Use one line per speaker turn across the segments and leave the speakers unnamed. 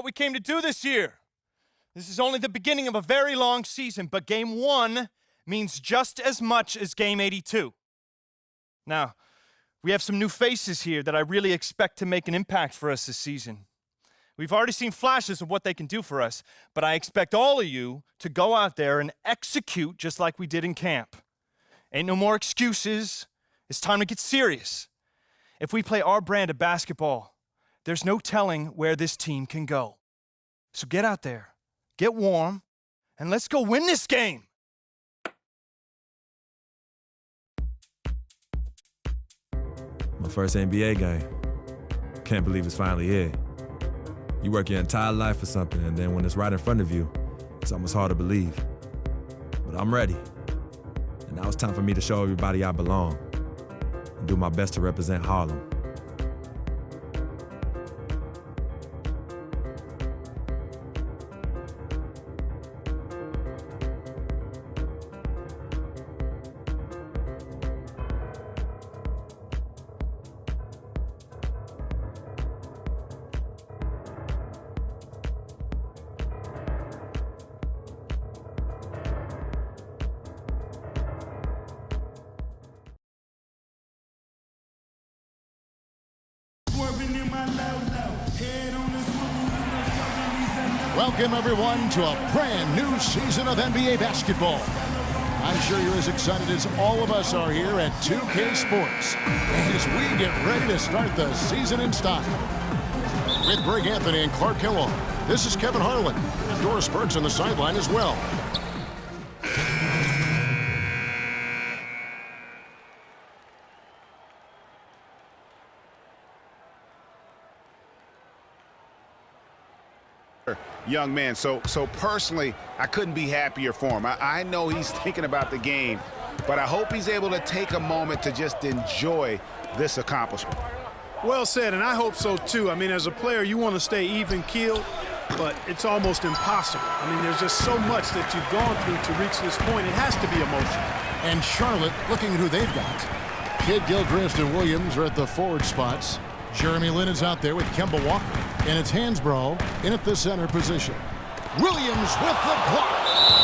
we came to do this year. This is only the beginning of a very long season, but Game 1 means just as much as Game 82. Now, we have some new faces here that I really expect to make an impact for us this season. We've already seen flashes of what they can do for us, but I expect all of you to go out there and execute just like we did in camp. Ain't no more excuses. It's time to get serious. If we play our brand of basketball, there's no telling where this team can go. So get out there, get warm, and let's go win this game.
My first NBA game. Can't believe it's finally here. You work your entire life for something, and then when it's right in front of you, it's almost hard to believe. But I'm ready. And now it's time for me to show everybody I belong and do my best to represent Harlem.
Welcome, everyone, to a brand new season of NBA basketball. I'm sure you're as excited as all of us are here at 2K Sports as we get ready to start the season in style. With Greg Anthony and Clark Kellogg, this is Kevin Harlan, and Doris Burks on the sideline as well.
Young man, so personally, I couldn't be happier for him. I know he's thinking about the game, but I hope he's able to take a moment to just enjoy this accomplishment.
Well said, and I hope so too. I mean, as a player, you want to stay even-keeled, but it's almost impossible. I mean, there's just so much that you've gone through to reach this point. It has to be emotional.
And Charlotte, looking at who they've got. Kid Gilchrist and Williams are at the forward spots. Jeremy Lin is out there with Kemba Walker. And it's Hansbrough in at the center position. Williams with the block.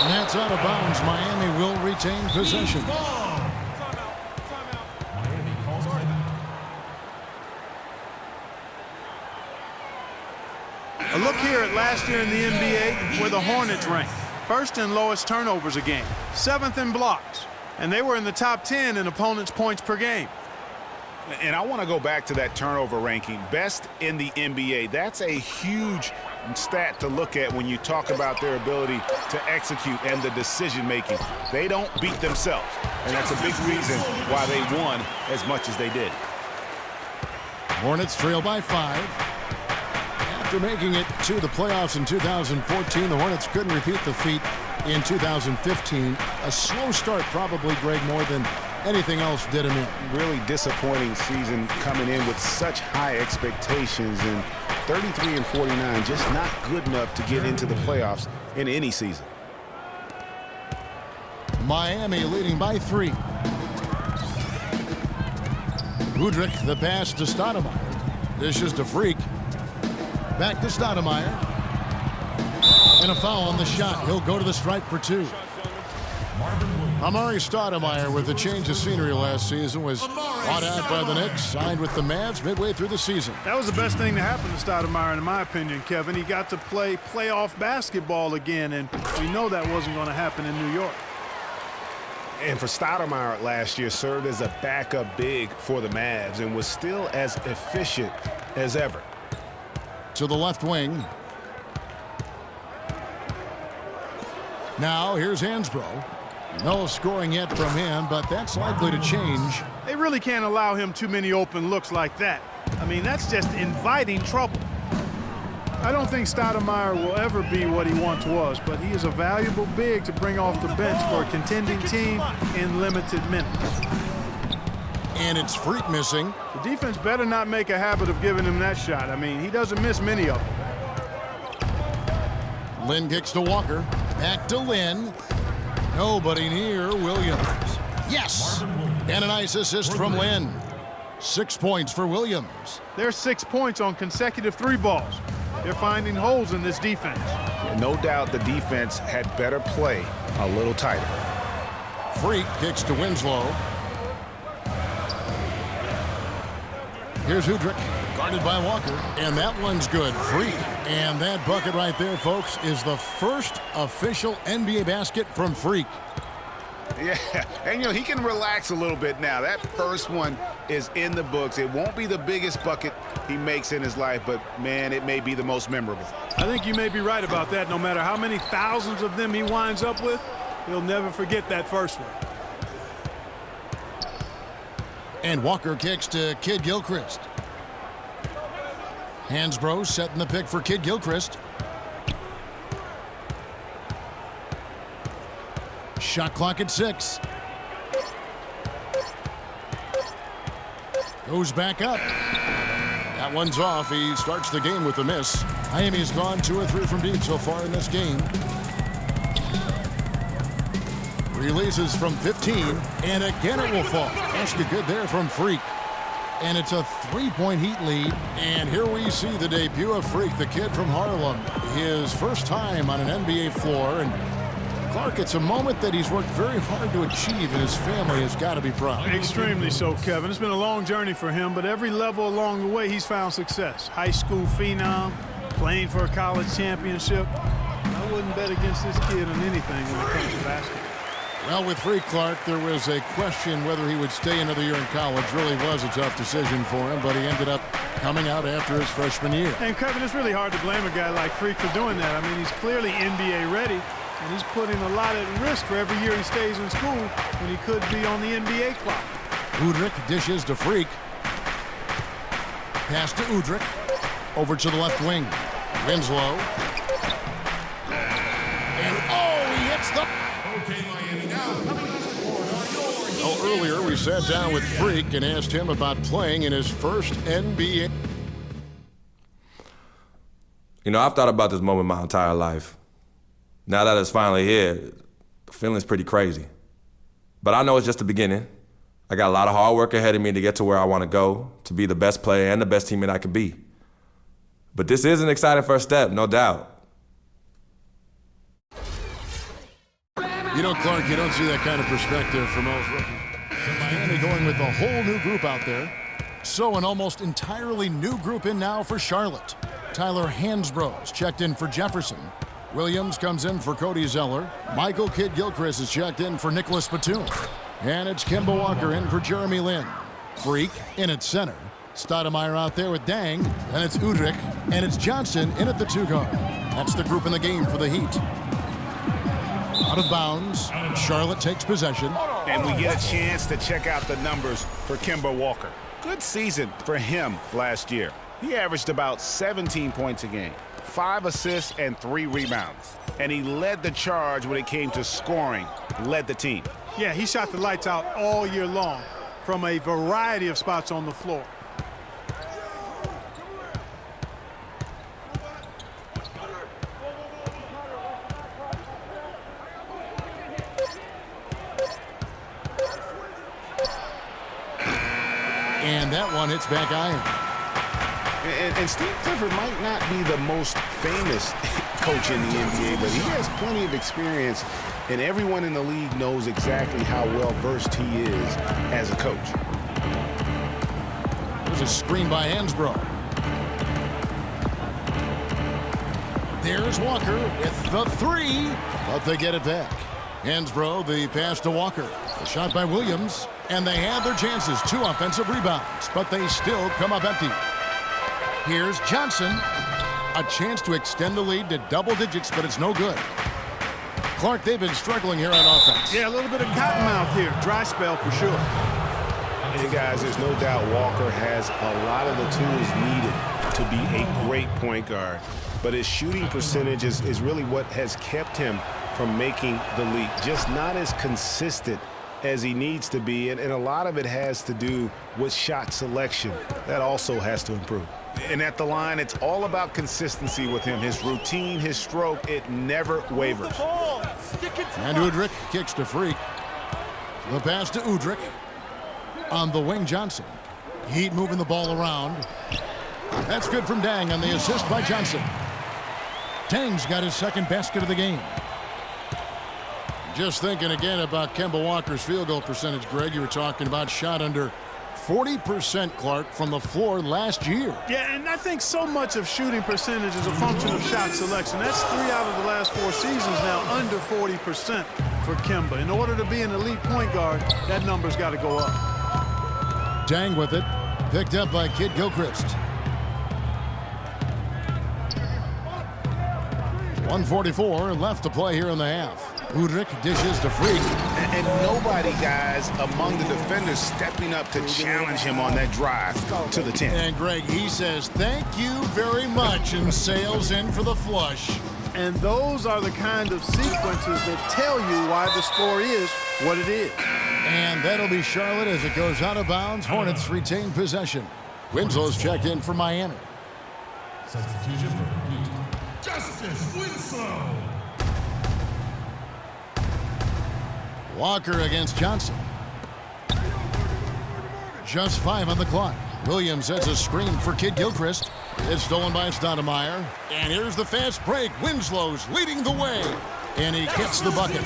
And that's out of bounds. Miami will retain possession.
A look here at last year in the NBA where the Hornets ranked. First in lowest turnovers a game. 7th in blocks. And they were in the top 10 in opponents' points per game.
And I want to go back to that turnover ranking. Best in the NBA. That's a huge stat to look at when you talk about their ability to execute and the decision-making. They don't beat themselves. And that's a big reason why they won as much as they did.
Hornets trail by 5. After making it to the playoffs in 2014, the Hornets couldn't repeat the feat in 2015. A slow start probably, Greg, more than anything else did him in.
Really disappointing season coming in with such high expectations, and 33 and 49 just not good enough to get into the playoffs in any season.
Miami leading by 3. Udrih, the pass to Stoudemire. Dishes to Freak. Back to Stoudemire. And a foul on the shot. He'll go to the stripe for 2. Amari Stoudemire, with a change of scenery last season, was bought out by the Knicks, signed with the Mavs midway through the season.
That was the best thing to happen to Stoudemire, in my opinion, Kevin. He got to play playoff basketball again, and we know that wasn't going to happen in New York.
And for Stoudemire last year, served as a backup big for the Mavs and was still as efficient as ever.
To the left wing. Now here's Hansbrough. No scoring yet from him, but that's likely to change.
They really can't allow him too many open looks like that. I mean, that's just inviting trouble. I don't think Stoudemire will ever be what he once was, but he is a valuable big to bring off the bench for a contending team in limited minutes.
And it's Freak missing.
The defense better not make a habit of giving him that shot. I mean, he doesn't miss many of them.
Lin kicks to Walker. Back to Lin. Nobody near Williams. Yes! And a nice assist from Lin. 6 points for Williams.
There's 6 points on consecutive 3 balls. They're finding holes in this defense.
No doubt the defense had better play a little tighter.
Freak kicks to Winslow. Here's Udrich, guarded by Walker, and that one's good. Freak. And that bucket right there, folks, is the first official NBA basket from Freak.
Yeah, and you know, he can relax a little bit now. That first one is in the books. It won't be the biggest bucket he makes in his life, but man, it may be the most memorable.
I think you may be right about that. No matter how many thousands of them he winds up with, he'll never forget that first one.
And Walker kicks to Kid Gilchrist. Hansbrough setting the pick for Kid Gilchrist. Shot clock at 6. Goes back up. That one's off. He starts the game with a miss. Miami's gone 2 or 3 from deep so far in this game. Releases from 15, and again it will fall. Basket good there from Freak. And it's a 3-point Heat lead. And here we see the debut of Freak, the kid from Harlem. His first time on an NBA floor. And Clark, it's a moment that he's worked very hard to achieve, and his family has got to be proud.
Extremely so, Kevin. It's been a long journey for him, but every level along the way he's found success. High school phenom, playing for a college championship. I wouldn't bet against this kid on anything when it comes to basketball.
Well, with Freak, Clark, there was a question whether he would stay another year in college. Really was a tough decision for him, but he ended up coming out after his freshman year.
And, Kevin, it's really hard to blame a guy like Freak for doing that. I mean, he's clearly NBA ready, and he's putting a lot at risk for every year he stays in school when he could be on the NBA clock.
Udrich dishes to Freak. Pass to Udrich. Over to the left wing. Winslow. And, oh, he hits the... Well, earlier we sat down with Freak and asked him about playing in his first NBA.
You know, I've thought about this moment my entire life. Now that it's finally here, the feeling's pretty crazy. But I know it's just the beginning. I got a lot of hard work ahead of me to get to where I want to go, to be the best player and the best teammate I can be. But this is an exciting first step, no doubt.
You know, Clark, you don't see that kind of perspective from most rookies. So Miami going with a whole new group out there. So an almost entirely new group in now for Charlotte. Tyler Hansbrough's checked in for Jefferson. Williams comes in for Cody Zeller. Michael Kidd-Gilchrist is checked in for Nicholas Batum. And it's Kemba Walker in for Jeremy Lin. Freak in at center. Stoudemire out there with Dang. And it's Udrich. And it's Johnson in at the 2 guard. That's the group in the game for the Heat. Out of bounds. Charlotte takes possession.
And we get a chance to check out the numbers for Kemba Walker. Good season for him last year. He averaged about 17 points a game, 5 assists and 3 rebounds. And he led the charge when it came to scoring, led the team.
Yeah, he shot the lights out all year long from a variety of spots on the floor.
And that one hits back iron.
And Steve Clifford might not be the most famous coach in the NBA, but he has plenty of experience, and everyone in the league knows exactly how well-versed he is as a coach.
There's a screen by Hansbrough. There's Walker with the 3, but they get it back. Hansbrough, the pass to Walker. The shot by Williams, and they had their chances. 2 offensive rebounds, but they still come up empty. Here's Johnson. A chance to extend the lead to double digits, but it's no good. Clark, they've been struggling here on offense.
Yeah, a little bit of cottonmouth here. Dry spell for sure.
Hey, guys, there's no doubt Walker has a lot of the tools needed to be a great point guard. But his shooting percentage is really what has kept him from making the leap. Just not as consistent as he needs to be. And a lot of it has to do with shot selection. That also has to improve. And at the line, it's all about consistency with him. His routine, his stroke, it never wavers.
And Udrich kicks to Freak. The pass to Udrich. On the wing, Johnson. Heat moving the ball around. That's good from Dang on the assist by Johnson. Dang's got his second basket of the game. Just thinking again about Kemba Walker's field goal percentage, Greg. You were talking about shot under 40%, Clark, from the floor last year.
Yeah, and I think so much of shooting percentage is a function of shot selection. That's 3 out of the last 4 seasons now, under 40% for Kemba. In order to be an elite point guard, that number's got to go up.
Dang with it. Picked up by Kid Gilchrist. 1:44 left to play here in the half. Udrih dishes to Freak.
And nobody, guys, among the defenders stepping up to challenge him on that drive to the 10.
And Greg, he says, thank you very much, and sails in for the flush.
And those are the kind of sequences that tell you why the score is what it is.
And that'll be Charlotte as it goes out of bounds. Hornets retain possession. Winslow's checked in for Miami.
Substitution for Heat, Justice Winslow.
Walker against Johnson. Just 5 on the clock. Williams sets a screen for Kid Gilchrist. It's stolen by Stoudemire. And here's the fast break. Winslow's leading the way. And he gets the bucket.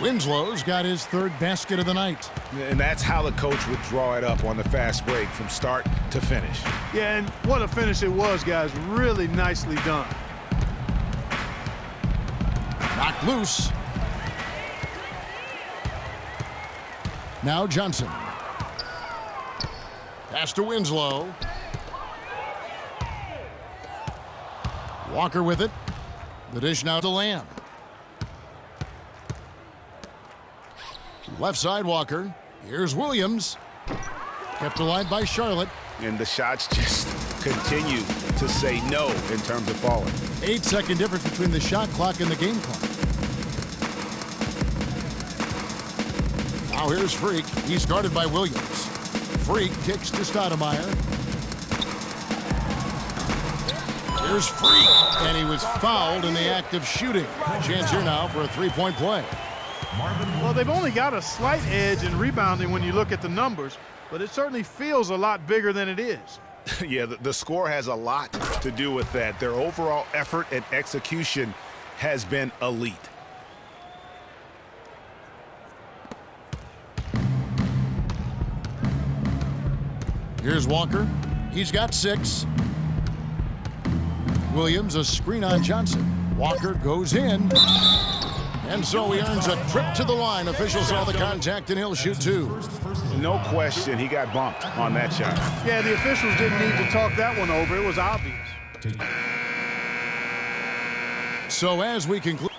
Winslow's got his 3rd basket of the night.
And that's how the coach would draw it up on the fast break from start to finish.
Yeah, and what a finish it was, guys. Really nicely done.
Knocked loose. Now Johnson. Pass to Winslow. Walker with it. The dish now to Lamb. Left side Walker. Here's Williams. Kept alive by Charlotte.
And the shots just continue to say no in terms of falling.
8-second difference between the shot clock and the game clock. Now here's Freak. He's guarded by Williams. Freak kicks to Stoudemire. Here's Freak. And he was fouled in the act of shooting. Chance here now for a 3-point play.
Well, they've only got a slight edge in rebounding when you look at the numbers, but it certainly feels a lot bigger than it is.
Yeah, the score has a lot to do with that. Their overall effort and execution has been elite.
Here's Walker. He's got 6. Williams, a screen on Johnson. Walker goes in. And so he earns a trip to the line. Officials saw the contact, and he'll shoot 2.
No question, he got bumped on that shot.
Yeah, the officials didn't need to talk that one over. It was obvious.
So as we conclude.